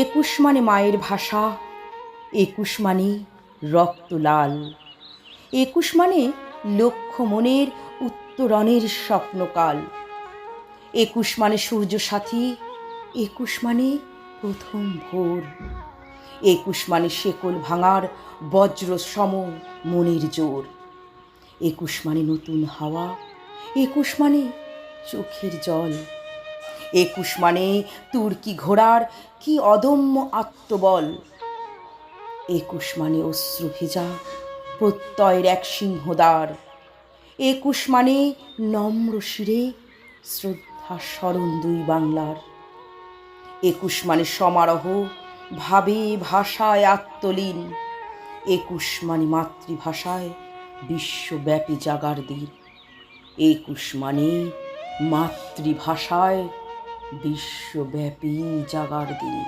একুশ মানে মায়ের ভাষা, একুশ মানে রক্ত লাল, একুশ মানে লক্ষ মনের উত্তরণের স্বপ্নকাল, একুশ মানে সূর্য সাথী, একুশ মানে প্রথম ভোর, একুশ মানে শেকল ভাঙার বজ্র সম মনের জোর, একুশ মানে নতুন হাওয়া, একুশ মানে চোখের জল, একুশ মানে তুর্কি ঘোড়ার কি অদম্য আত্মবল, একুশ মানে অশ্রু ভেজা প্রত্যয়ের এক সিংহদ্বার, একুশ মানে নম্র শিরে শ্রদ্ধা স্মরণ দুই বাংলার, একুশ মানে সমারোহ ভাবে ভাষায় আত্মলীন, একুশ মানে মাতৃভাষায় বিশ্বব্যাপী জাগার দিন, একুশ মানে মাতৃভাষায় বিশ্বব্যাপী জাগার দিন।